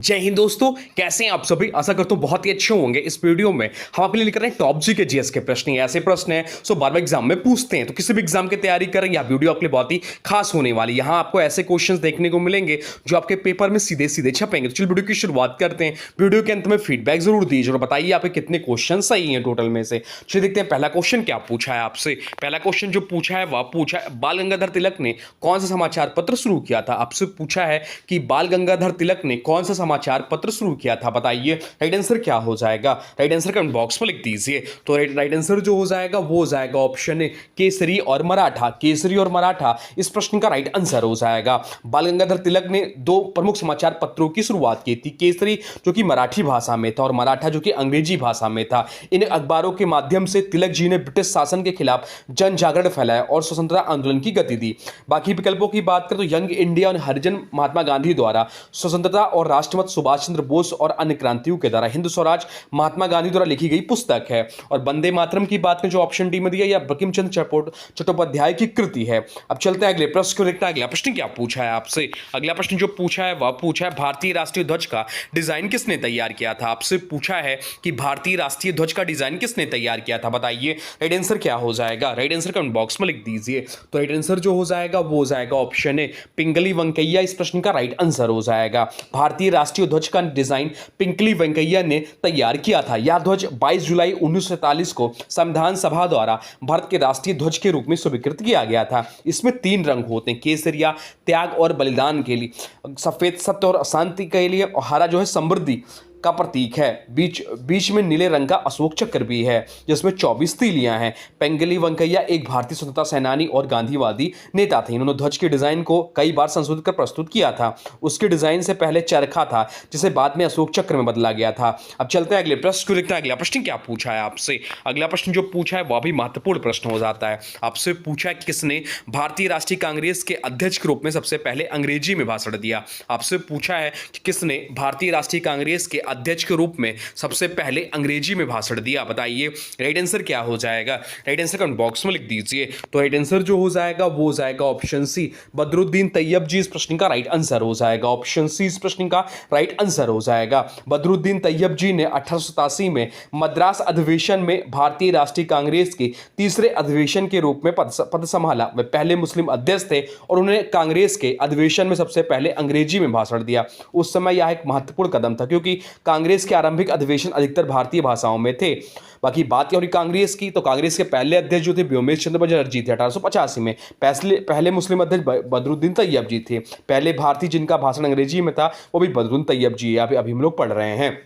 जय हिंद दोस्तों, कैसे हैं आप सभी। आशा करता हूं बहुत ही अच्छे होंगे। इस वीडियो में हम आपके लिए लेकर आए टॉप जी के जीएस के प्रश्न। ऐसे प्रश्न हैं सो बार बार एग्जाम में पूछते हैं, तो किसी भी एग्जाम की तैयारी करें, यह वीडियो आपके लिए बहुत ही खास होने वाली है। यहां आपको ऐसे क्वेश्चंस देखने को मिलेंगे जो आपके पेपर में सीधे सीधे छपेंगे। तो चलिए वीडियो की शुरुआत करते हैं। वीडियो के अंत में फीडबैक जरूर दीजिए और बताइए आपके कितने क्वेश्चन सही हैं टोटल में से। चलिए देखते हैं पहला क्वेश्चन क्या पूछा है आपसे। पहला क्वेश्चन जो पूछा है वह पूछा है, बाल गंगाधर तिलक ने कौन सा समाचार पत्र शुरू किया था। आपसे पूछा है कि बाल गंगाधर तिलक ने कौन सा समाचार पत्र शुरू किया था, बताइए राइट आंसर क्या हो जाएगा। राइट आंसर कमेंट बॉक्स में लिख दीजिए। तो राइट आंसर जो हो जाएगा वो हो जाएगा ऑप्शन ए, केसरी और मराठा। केसरी और मराठा इस प्रश्न का राइट आंसर हो जाएगा। बाल गंगाधर तिलक ने दो प्रमुख समाचार पत्रों की शुरुआत की थी, केसरी जो कि मराठी भाषा में था और मराठा जो कि अंग्रेजी भाषा में था। इन अखबारों के माध्यम से तिलक जी ने ब्रिटिश शासन के खिलाफ जन जागरण फैलाया और स्वतंत्रता आंदोलन की गति दी। बाकी विकल्पों की बात करें तो यंग इंडिया और हरिजन महात्मा गांधी द्वारा, स्वतंत्रता और राष्ट्रमत सुभाष चंद्र बोस और अन्य क्रांतियों के द्वारा, हिंद स्वराज महात्मा गांधी द्वारा लिखी गई पुस्तक है। और वंदे मातरम की बात करें जो ऑप्शन डी में दिया, या बंकिम चंद्र चट्टोपाध्याय की कृति है। अब चलते हैं अगले प्रश्न को देखते हैं। अगला प्रश्न क्या पूछा है आपसे। अगला प्रश्न जो पूछा है वह पूछा है, भारतीय राष्ट्रीय ध्वज का डिजाइन किसने तैयार किया था। आपसे पूछा है कि भारतीय राष्ट्रीय ध्वज का डिजाइन किसने तैयार किया था, बताइए राइट आंसर क्या हो जाएगा। राइट आंसर कमेंट बॉक्स में लिख दीजिए। तो राइट आंसर जो हो जाएगा वो हो जाएगा ऑप्शन ए, पिंगली वेंकैया इस प्रश्न का राइट आंसर हो जाएगा। भारतीय राष्ट्रीय ध्वज का डिजाइन पिंगली वेंकैया ने तैयार किया था। यह ध्वज 22 जुलाई 1947 को संविधान सभा द्वारा भारत के राष्ट्रीय ध्वज के रूप में स्वीकृत किया गया था। इसमें 3 रंग होते हैं, केसरिया त्याग और बलिदान के लिए, सफेद सत्य और शांति के लिए, और हरा जो है समृद्धि का प्रतीक है। बीच में नीले रंग का अशोक चक्र भी है जिसमें 24 तीलियां हैं। पिंगली वेंकैया एक भारतीय स्वतंत्रता सेनानी और गांधीवादी नेता थे। इन्होंने ध्वज के डिजाइन को कई बार संशोधित कर प्रस्तुत किया था। उसके डिजाइन से पहले चरखा था जिसे बाद में अशोक चक्र में बदला गया था। अब चलते हैं अगले प्रश्न को देखते हैं। अगला प्रश्न क्या पूछा है आपसे। अगला प्रश्न जो पूछा है वह भी महत्वपूर्ण प्रश्न हो जाता है। आपसे पूछा है किसने भारतीय राष्ट्रीय कांग्रेस के अध्यक्ष के रूप में सबसे पहले अंग्रेजी में भाषण दिया। आपसे पूछा है कि किसने भारतीय राष्ट्रीय कांग्रेस के अध्यक्ष के रूप में सबसे पहले अंग्रेजी में भाषण दिया, बताइए राइट आंसर क्या हो जाएगा। राइट आंसर कमेंट बॉक्स में लिख दीजिए। तो राइट आंसर जो हो जाएगा वो हो जाएगा ऑप्शन सी, बदरुद्दीन तैयब जी इस प्रश्न का राइट आंसर हो जाएगा। ऑप्शन सी इस प्रश्न का राइट आंसर हो जाएगा। बदरुद्दीन तैयब जी ने 1887 में मद्रास अधिवेशन में भारतीय राष्ट्रीय कांग्रेस के तीसरे अधिवेशन के रूप में पद संभाला। वे पहले मुस्लिम अध्यक्ष थे और उन्होंने कांग्रेस के अधिवेशन में सबसे पहले अंग्रेजी में भाषण दिया। उस समय यह एक महत्वपूर्ण कदम था क्योंकि कांग्रेस के आरंभिक अधिवेशन अधिकतर भारतीय भाषाओं में थे। बाकी बात हो रही कांग्रेस की, तो कांग्रेस के पहले अध्यक्ष जो थे व्योमेश चंद्र बनर्जी थे 1885 में। पहले मुस्लिम अध्यक्ष बदरुद्दीन तैयब जी थे। पहले भारतीय जिनका भाषण अंग्रेजी में था वो भी बदरुद्दीन तैयब जी है। अभी हम लोग पढ़ रहे हैं।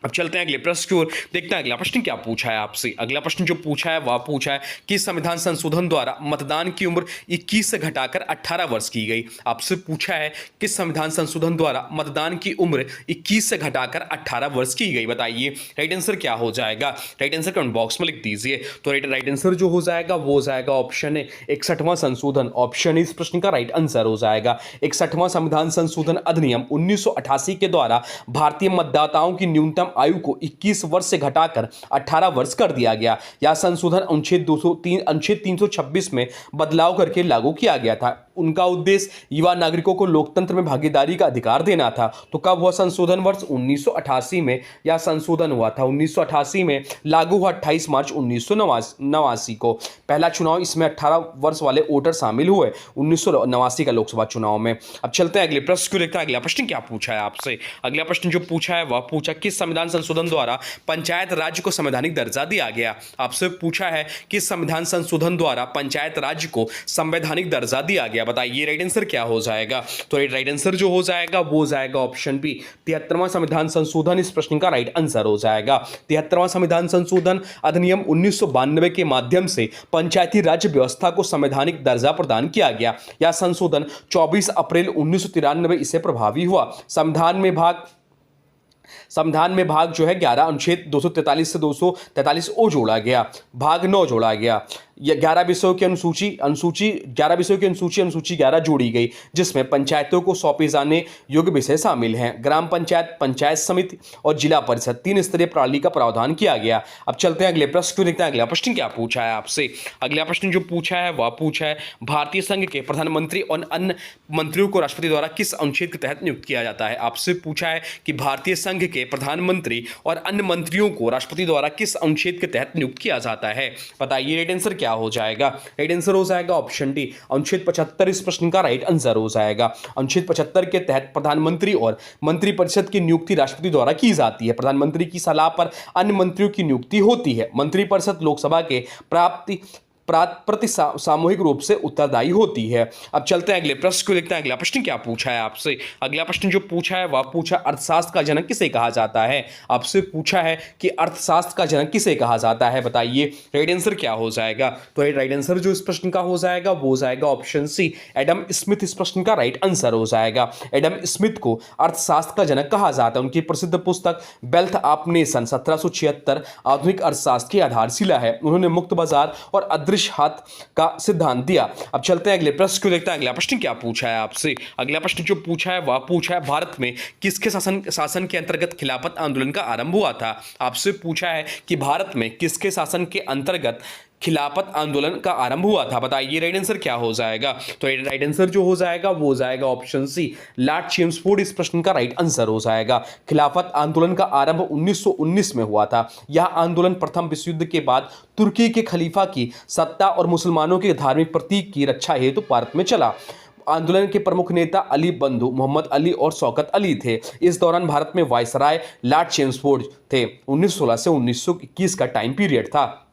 अब चलते हैं अगले प्रश्न की ओर, देखते हैं अगला प्रश्न क्या पूछा है आपसे। अगला प्रश्न जो पूछा है वह पूछा है कि संविधान संशोधन द्वारा मतदान की उम्र 21 से घटाकर 18 वर्ष की गई। आपसे पूछा है कि संविधान संशोधन द्वारा मतदान की उम्र 21 से घटाकर 18 वर्ष की गई, बताइए राइट आंसर क्या हो जाएगा। राइट आंसर कमेंट बॉक्स में लिख दीजिए। तो राइट आंसर जो हो जाएगा वो हो जाएगा ऑप्शन ए, 61वां संशोधन। ऑप्शन इस प्रश्न का राइट आंसर हो जाएगा। 61वां संविधान संशोधन अधिनियम 1988 के द्वारा भारतीय मतदाताओं की न्यूनतम आयु को 21 वर्ष से घटाकर 18 वर्ष कर दिया गया। यह संशोधन अनुच्छेद 326 में बदलाव करके लागू किया गया था। उनका उद्देश्य युवा नागरिकों को लोकतंत्र में भागीदारी का अधिकार देना था। तो कब हुआ संशोधन? वर्ष 1988 में यह संशोधन हुआ था। 1988 में लागू हुआ 28 मार्च 1989 को। पहला चुनाव इसमें 18 वर्ष वाले वोटर शामिल हुए 1989 का लोकसभा चुनाव में। अब चलते हैं अगले प्रश्न को देखते हैं। अगला प्रश्न क्या पूछा है आपसे। अगला प्रश्न जो पूछा है वह पूछा किस संविधान संशोधन द्वारा पंचायत राज्य को संवैधानिक दर्जा दिया गया। आपसे पूछा है कि संविधान संशोधन द्वारा पंचायत राज्य को संवैधानिक दर्जा दिया गया, बताइए राइट आंसर क्या हो जाएगा। तो राइट आंसर जो हो जाएगा वो हो जाएगा ऑप्शन बी, 73वां संविधान संशोधन इस प्रश्न का राइट आंसर हो जाएगा। 73वां संविधान संशोधन अधिनियम 1992 के माध्यम से पंचायती राज व्यवस्था को संवैधानिक दर्जा प्रदान किया गया। यह संशोधन 24 अप्रैल 1993 इसे प्रभावी हुआ। संविधान में भाग जो है 11 अनुच्छेद 243 से 243 ओ जोड़ा गया, भाग 9 जोड़ा गया। या 11 विषयों की अनुसूची 11 विषयों की अनुसूची 11 जोड़ी गई, जिसमें पंचायतों को सौंपे जाने योग्य विषय शामिल हैं। ग्राम पंचायत, पंचायत समिति और जिला परिषद 3 स्तरीय प्रणाली का प्रावधान किया गया। अब चलते हैं अगले प्रश्न को देखते हैं। अगला प्रश्न क्या पूछा है आपसे। अगला प्रश्न जो पूछा है वह पूछा है भारतीय संघ के प्रधानमंत्री और अन्य मंत्रियों को राष्ट्रपति द्वारा किस अनुच्छेद के तहत नियुक्त किया जाता है। आपसे पूछा है कि भारतीय संघ के प्रधानमंत्री और अन्य मंत्रियों को राष्ट्रपति द्वारा किस अनुच्छेद के तहत नियुक्त किया जाता है। बताइए राइट आंसर क्या हो जाएगा। राइट आंसर हो जाएगा ऑप्शन डी, अनुच्छेद 75 इस प्रश्न का राइट आंसर हो जाएगा। अनुच्छेद 75 के तहत प्रधानमंत्री और मंत्रिपरिषद की नियुक्ति राष्ट्रपति द्वारा की जाती है। प्रधानमंत्री की सलाह पर अन्य मंत्रियों की नियुक्ति होती है। मंत्रिपरिषद लोकसभा के प्रति सामूहिक रूप से उत्तरदायी होती है। अब चलते हैं अगले प्रश्न को देखते हैं। अगला प्रश्न क्या पूछा है आपसे। अगला प्रश्न जो पूछा है वह पूछा अर्थशास्त्र का जनक किसे कहा जाता है। आपसे पूछा है कि अर्थशास्त्र का जनक किसे कहा जाता है। बताइए राइट आंसर क्या हो जाएगा। तो राइट आंसर जो इस प्रश्न का हो जाएगा वो हो जाएगा ऑप्शन सी, एडम स्मिथ इस प्रश्न का राइट आंसर हो जाएगा। एडम स्मिथ को अर्थशास्त्र का जनक कहा जाता है। उनकी प्रसिद्ध पुस्तक वेल्थ ऑफ नेशन 1776 आधुनिक अर्थशास्त्र की आधारशिला है। उन्होंने मुक्त बाजार और अदृश्य हाथ का सिद्धांत दिया। अब चलते हैं अगले प्रश्न को देखते हैं। अगला प्रश्न क्या पूछा है आपसे। अगला प्रश्न जो पूछा है वह पूछा है भारत में किसके शासन के अंतर्गत खिलाफत आंदोलन का आरंभ हुआ था। आपसे पूछा है कि भारत में किसके शासन के अंतर्गत खिलाफत आंदोलन का आरंभ हुआ था। बताइए राइट आंसर क्या हो जाएगा। तो राइट आंसर जो हो जाएगा वो हो जाएगा ऑप्शन सी, लॉर्ड चेम्सफोर्ड इस प्रश्न का राइट आंसर हो जाएगा। खिलाफत आंदोलन का आरंभ 1919 में हुआ था। यह आंदोलन प्रथम विश्व युद्ध के बाद तुर्की के खलीफा की सत्ता और मुसलमानों के धार्मिक प्रतीक की रक्षा हेतु भारत में चला। आंदोलन के प्रमुख नेता अली बंधु मोहम्मद अली और शौकत अली थे। इस दौरान भारत में वायसराय लॉर्ड चेम्सफोर्ड थे। 1916 से 1921 का टाइम पीरियड था।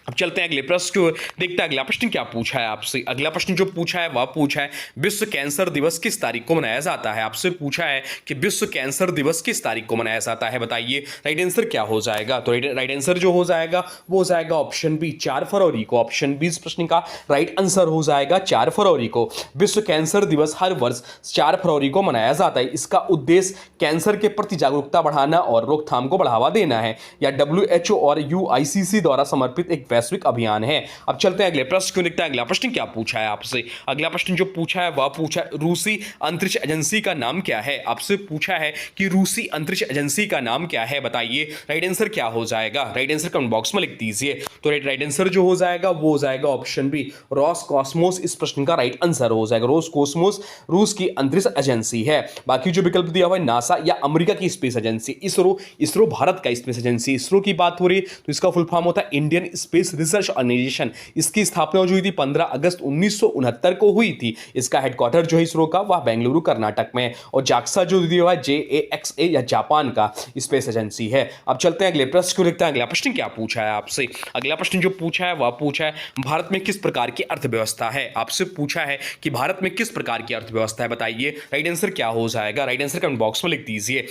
अब चलते हैं अगले प्रश्न को देखते हैं। अगला प्रश्न क्या पूछा है आपसे। अगला प्रश्न जो पूछा है वह पूछा है विश्व कैंसर दिवस किस तारीख को मनाया जाता है। आपसे पूछा है कि विश्व कैंसर दिवस किस तारीख को मनाया जाता है। बताइए राइट आंसर क्या हो जाएगा। तो राइट आंसर जो हो जाएगा वो हो जाएगा ऑप्शन बी, 4 फरवरी को। ऑप्शन बी इस प्रश्न का राइट आंसर हो जाएगा 4 फरवरी को। विश्व कैंसर दिवस हर वर्ष 4 फरवरी को मनाया जाता है। इसका उद्देश्य कैंसर के प्रति जागरूकता बढ़ाना और रोकथाम को बढ़ावा देना है। या WHO और UICC द्वारा समर्पित एक वैश्विक अभियान है। अब चलते हैं अगले प्रश्न को देखते हैं। अगला प्रश्न क्या पूछा है आपसे। अगला प्रश्न जो पूछा है वह पूछा है रूसी अंतरिक्ष एजेंसी का नाम क्या है। आपसे पूछा है कि रूसी अंतरिक्ष एजेंसी का नाम क्या है। बताइए राइट आंसर क्या हो जाएगा। राइट आंसर कमेंट बॉक्स में लिख दीजिए। तो राइट आंसर जो हो जाएगा वो हो जाएगा ऑप्शन बी, रोसकॉस्मोस इस प्रश्न का राइट आंसर हो जाएगा। रोसकॉस्मोस रूस की अंतरिक्ष एजेंसी है। बाकी जो विकल्प दिया हुआ है नासा या अमेरिका की स्पेस एजेंसी, इसरो भारत का स्पेस एजेंसी। इसरो की बात हो रही है तो इसका फुल फॉर्म होता है इंडियन स्पेस रिसर्च ऑर्गेनाइजेशन। इसकी स्थापना जो हुई थी 15 अगस्त 1969 को हुई थी। इसका हेडक्वार्टर जो है इसरो का वह बेंगलुरु कर्नाटक में है। और जाक्सा जो दिया हुआ है JAXA या जापान का स्पेस एजेंसी है। अब चलते हैं अगले प्रश्न को देखते हैं। अगला प्रश्न क्या पूछा है आपसे। अगला प्रश्न जो पूछा है वह पूछा है भारत में किस प्रकार की अर्थव्यवस्था है। आपसे पूछा है कि भारत में किस प्रकार की अर्थव्यवस्था है। बताइए राइट आंसर क्या हो जाएगा। राइट आंसर कमेंट बॉक्स में लिख दीजिए।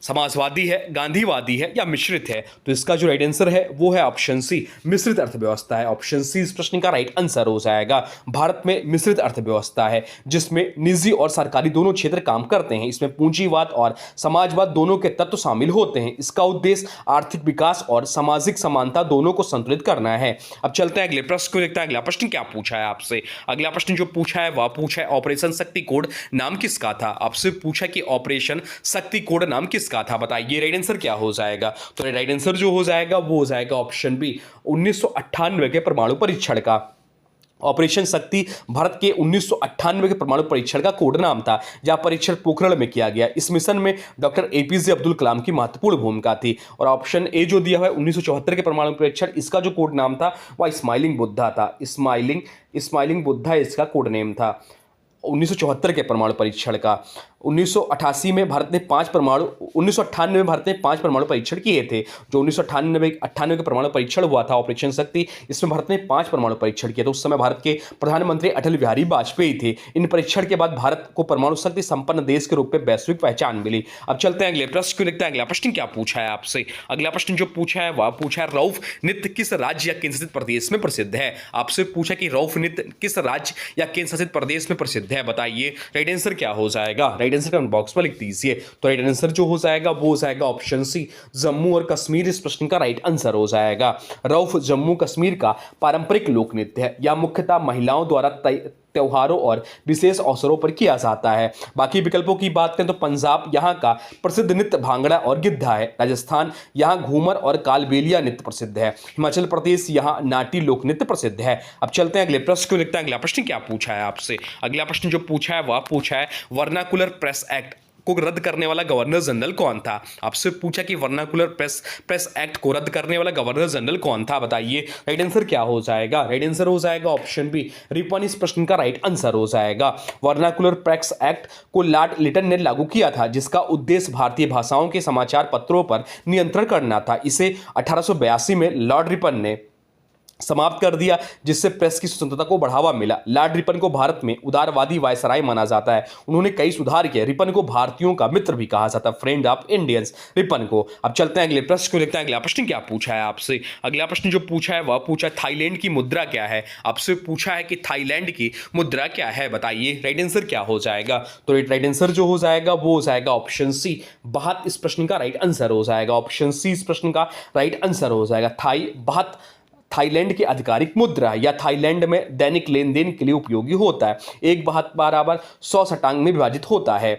समाजवादी है, गांधीवादी है या मिश्रित है। तो इसका जो राइट आंसर है वो है ऑप्शन सी, मिश्रित अर्थव्यवस्था है। ऑप्शन सी इस प्रश्न का राइट आंसर हो जाएगा। भारत में मिश्रित अर्थव्यवस्था है जिसमें निजी और सरकारी दोनों क्षेत्र काम करते हैं। इसमें पूंजीवाद और समाजवाद दोनों के तत्व शामिल होते हैं। इसका उद्देश्य आर्थिक विकास और सामाजिक समानता दोनों को संतुलित करना है। अब चलते हैं अगले प्रश्न को देखते हैं। अगला प्रश्न क्या पूछा है आपसे। अगला प्रश्न जो पूछा है वह पूछा है ऑपरेशन शक्ति कोड नाम किसका था। आपसे पूछा कि ऑपरेशन शक्ति कोड नाम किसका था। बताइए राइट आंसर क्या हो जाएगा। तो राइट आंसर जो हो जाएगा वो हो जाएगा ऑप्शन बी, 1998 के परमाणु परीक्षण का। ऑपरेशन शक्ति भारत के 1998 के परमाणु परीक्षण का कोड नाम था। जहां परीक्षण पोखरण में किया गया। इस मिशन में डॉक्टर APJ अब्दुल कलाम की महत्वपूर्ण भूमिका थी। और ऑप्शन ए जो दिया हुआ है 1974 के परमाणु परीक्षण, इसका जो कोड नाम था वह स्माइलिंग बुद्धा था। स्माइलिंग बुद्धा इसका कोड नेम था 1974 के परमाणु परीक्षण का। 1998 में भारत ने 5 परमाणु परीक्षण किए थे। जो 1998 के परमाणु परीक्षण हुआ था ऑपरेशन शक्ति, इसमें भारत ने 5 परमाणु परीक्षण किए थे। उस समय भारत के प्रधानमंत्री अटल बिहारी वाजपेयी थे। इन परीक्षण के बाद भारत को परमाणु शक्ति संपन्न देश के रूप में वैश्विक पहचान मिली। अब चलते हैं अगले प्रश्न को देखते हैं। अगला प्रश्न क्या पूछा है आपसे। अगला प्रश्न जो पूछा है वह पूछा है रऊफ नृत्य किस राज्य या केंद्र शासित प्रदेश में प्रसिद्ध है। आपसे पूछा कि रऊफ नृत्य किस राज्य या केंद्र शासित प्रदेश में प्रसिद्ध है। बताइए राइट आंसर क्या हो जाएगा। राइट आंसर कमेंट बॉक्स में लिख दीजिए। तो राइट आंसर जो हो जाएगा वो हो जाएगा ऑप्शन सी, जम्मू और कश्मीर इस प्रश्न का राइट आंसर हो जाएगा। रऊफ जम्मू कश्मीर का पारंपरिक लोक नृत्य है। यह मुख्यतः महिलाओं द्वारा त्योहारों और विशेष अवसरों पर किया जाता है। बाकी विकल्पों की बात करें तो पंजाब यहाँ का प्रसिद्ध नृत्य भांगड़ा और गिद्धा है। राजस्थान यहाँ घूमर और कालबेलिया नृत्य प्रसिद्ध है। हिमाचल प्रदेश यहाँ नाटी लोक नृत्य प्रसिद्ध है। अब चलते हैं अगले प्रश्न को, देखते हैं अगला प्रश्न क्या पूछा है आपसे। अगला प्रश्न जो पूछा है वह पूछा है वर्नाकुलर प्रेस एक्ट को रद्द करने वाला गवर्नर जनरल कौन था। आपसे पूछा कि वर्नाकुलर प्रेस एक्ट को रद्द करने वाला गवर्नर जनरल कौन था, बताइए राइट आंसर क्या हो जाएगा। राइट आंसर हो जाएगा ऑप्शन बी, रिपन इस प्रश्न का राइट आंसर हो जाएगा। वर्नाकुलर प्रेस एक्ट को लॉर्ड लिटन ने लागू किया था, जिसका उद्देश्य भारतीय भाषाओं के समाचार पत्रों पर नियंत्रण करना था। इसे 1882 में लॉर्ड रिपन ने समाप्त कर दिया, जिससे प्रेस की स्वतंत्रता को बढ़ावा मिला। लॉर्ड रिपन को भारत में उदारवादी वायसराय माना जाता है। उन्होंने कई सुधार किए। रिपन को भारतीयों का मित्र भी कहा जाता है, फ्रेंड ऑफ इंडियंस रिपन को। अब चलते हैं अगले प्रश्न को, देखते हैं अगला प्रश्न क्या पूछा है आपसे। अगला प्रश्न जो पूछा है वह पूछा थाईलैंड की मुद्रा क्या है। आपसे पूछा है कि थाईलैंड की मुद्रा क्या है, बताइए राइट आंसर क्या हो जाएगा। तो राइट आंसर जो हो जाएगा वो हो जाएगा ऑप्शन सी, बाहत इस प्रश्न का राइट आंसर हो जाएगा। ऑप्शन सी इस प्रश्न का राइट आंसर हो जाएगा। बाहत थाईलैंड की आधिकारिक मुद्रा है या थाईलैंड में दैनिक लेन देन के लिए उपयोगी होता है। एक बाहत बराबर 100 सटांग में विभाजित होता है।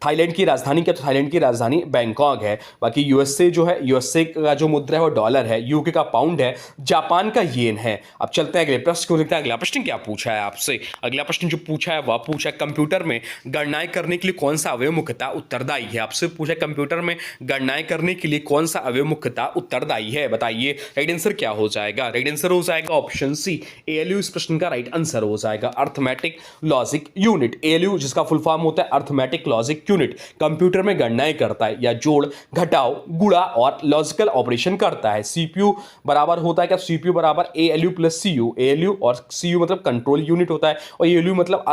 थाईलैंड की राजधानी क्या, तो थाईलैंड की राजधानी बैंकॉक है। बाकी यूएसए जो है, यूएसए का जो मुद्रा है वो डॉलर है, यूके का पाउंड है, जापान का येन है। अब चलते हैं अगले प्रश्न को, देखते हैं अगला प्रश्न क्या पूछा है आपसे। अगला प्रश्न जो पूछा है वह पूछा है कंप्यूटर में गणनाएं करने के लिए कौन सा अवयव मुख्यतः उत्तरदायी है। आपसे पूछा है कंप्यूटर में गणनाएं करने के लिए कौन सा अवयव मुख्यतः उत्तरदायी है, बताइए राइट आंसर क्या हो जाएगा। राइट आंसर हो जाएगा ऑप्शन सी, एएलयू इस प्रश्न का राइट आंसर हो जाएगा। अर्थमेटिक लॉजिक यूनिट, एएलयू जिसका फुल फॉर्म होता है अर्थमेटिक लॉजिक यूनिट, कंप्यूटर में गणनाएं करता है या जोड़ घटाव गुणा और लॉजिकल ऑपरेशन करता है। सीपीयू बराबर होता है क्या, सीपीयू बराबर एएलयू प्लस सीयू, एएलयू और सीयू मतलब कंट्रोल यूनिट होता है और एएलयू मतलब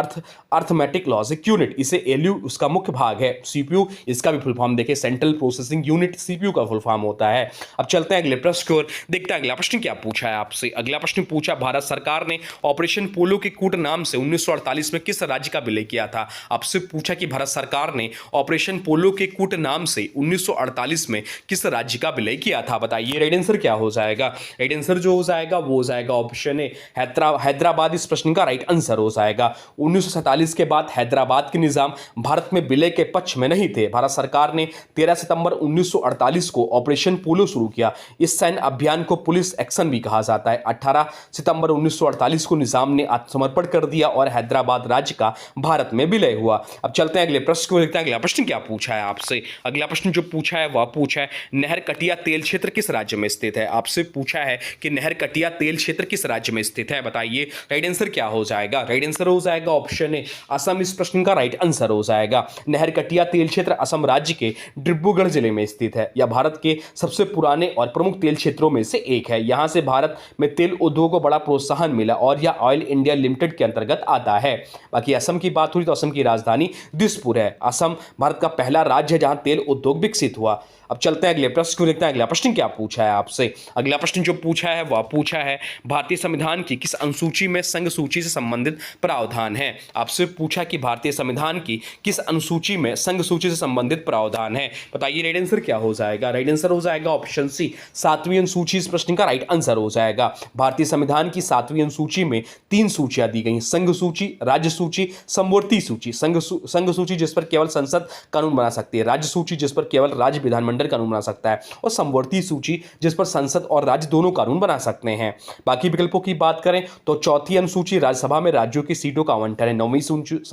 अर्थमेटिक लॉजिक यूनिट। इसे एएलयू उसका मुख्य भाग है। सीपीयू इसका भी फुल फॉर्म देखें, सेंट्रल प्रोसेसिंग यूनिट सीपीयू का फुल फॉर्म होता है। अब चलते हैं अगले प्रश्न की ओर, देखते हैं अगला प्रश्न क्या पूछा है आपसे। अगला प्रश्न पूछा भारत सरकार ने ऑपरेशन पोलो के कूट नाम से 1948 में किस राज्य का विलय किया था। आपसे पूछा कि भारत सरकार ने ऑपरेशन पोलो के कूट नाम से 1948 में किस राज्य का विलय किया था, बताइए राइट आंसर क्या हो जाएगा। राइट आंसर जो हो जाएगा वो हो जाएगा ऑप्शन ए, हैदराबाद इस प्रश्न का राइट आंसर हो जाएगा। 1947 के बाद हैदराबाद के निजाम भारत में विलय के पक्ष में नहीं थे। भारत सरकार ने 13 सितंबर 1948 को ऑपरेशन पोलो शुरू किया। इस सैन्य अभियान को पुलिस एक्शन भी कहा जाता है। 18 सितंबर 1948 को निजाम ने आत्मसमर्पण कर दिया और हैदराबाद राज्य का भारत में विलय हुआ। अब चलते हैं अगले प्रश्न को, देखते हैं अगला प्रश्न क्या पूछा है आपसे। अगला प्रश्न जो पूछा है वह पूछा है नहर कटिया तेल क्षेत्र किस राज्य में स्थित है। आपसे पूछा है कि नहर कटिया तेल क्षेत्र किस राज्य में स्थित है, बताइए राइट आंसर क्या हो जाएगा। राइट आंसर हो जाएगा ऑप्शन ए, असम इस प्रश्न का राइट आंसर हो जाएगा। नहर कटिया तेल क्षेत्र असम राज्य के डिब्रूगढ़ जिले में स्थित है। यह भारत के सबसे पुराने और प्रमुख तेल क्षेत्रों में से एक है। यहां से भारत में तेल उद्योग को बड़ा प्रोत्साहन मिला और यह ऑयल इंडिया लिमिटेड के अंतर्गत आता है। बाकी असम की बात हुई तो असम की राजधानी दिसपुर है। असम भारत का पहला राज्य है जहां तेल उद्योग विकसित हुआ। अब चलते हैं अगले प्रश्न को, देखते हैं अगला प्रश्न क्या पूछा है आपसे। अगला प्रश्न जो पूछा है वह पूछा है भारतीय संविधान की किस अनुसूची में संघ सूची से संबंधित प्रावधान है। आपसे पूछा कि भारतीय संविधान की किस अनुसूची में संघ सूची से संबंधित प्रावधान है, बताइए राइट आंसर क्या हो जाएगा। राइट आंसर हो जाएगा ऑप्शन सी, 7वीं अनुसूची इस प्रश्न का राइट आंसर हो जाएगा। भारतीय संविधान की 7वीं अनुसूची में 3 सूचियां दी गई, संघ सूची, राज्य सूची, समवर्ती सूची। संघ सूची जिस पर केवल संसद कानून बना सकती है, राज्य सूची जिस पर केवल राज्य विधानमंडल कानून बना सकता है और समवर्ती सूची जिस पर संसद और राज्य दोनों कानून बना सकते हैं। बाकी विकल्पों की बात करें तो 4वीं अनुसूची राज्यसभा में राज्यों की सीटों का आवंटन है। 9वीं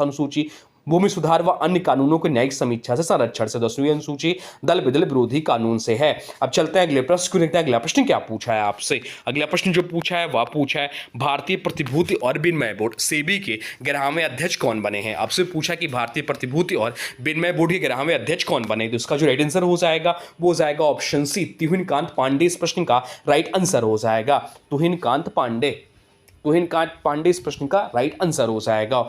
अनुसूची भूमि सुधार व अन्य कानूनों के न्यायिक समीक्षा से संरक्षण से। 10वीं अनुसूची दल बदल विरोधी कानून से है। अब चलते हैं अगले प्रश्न को, देखते हैं अगला प्रश्न क्या पूछा है आपसे। अगला प्रश्न जो पूछा है वह पूछा है भारतीय प्रतिभूति और विनिमय बोर्ड सेबी के 11वें अध्यक्ष कौन बने हैं। आपसे पूछा कि भारतीय प्रतिभूति और विनिमय बोर्ड के 11वें अध्यक्ष कौन बने, तो इसका जो राइट आंसर हो जाएगा वो हो जाएगा ऑप्शन सी, तुहिनकांत पांडे इस प्रश्न का राइट आंसर हो जाएगा। तुहिनकांत पांडे इस प्रश्न का राइट आंसर हो जाएगा।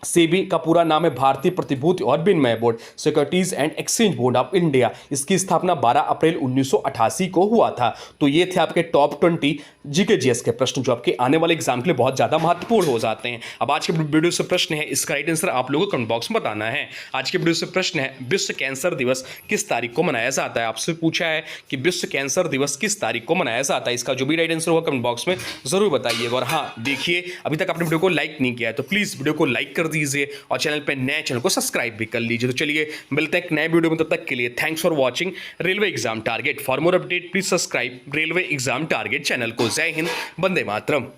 सेबी का पूरा नाम है भारतीय प्रतिभूति और विनिमय board, securities and exchange board of India. इसकी स्थापना 12 अप्रैल 1988 को हुआ था। तो ये थे आपके टॉप 20 जीके जीएस के प्रश्न जो आपके आने वाले एग्जाम के लिए बहुत ज्यादा महत्वपूर्ण हो जाते हैं। अब आज के वीडियो से प्रश्न है, इसका राइट आंसर आप लोगों को कमेंट बॉक्स में बताना है। आज के वीडियो से प्रश्न है, विश्व कैंसर दिवस किस तारीख को मनाया जाता है? आपसे पूछा है कि विश्व कैंसर दिवस किस तारीख को मनाया जाता है। इसका जो भी राइट आंसर होगा कमेंट बॉक्स में जरूर बताइएगा। और हाँ, देखिए अभी तक आपने वीडियो को लाइक नहीं किया है तो प्लीज वीडियो को लाइक कर दीजिए और चैनल पे नए चैनल को सब्सक्राइब भी कर लीजिए। तो चलिए मिलते हैं एक नए वीडियो में, तब तक के लिए thanks for watching railway exam target. For more update please subscribe railway exam target channel को। जय हिंद, वंदे मातरम।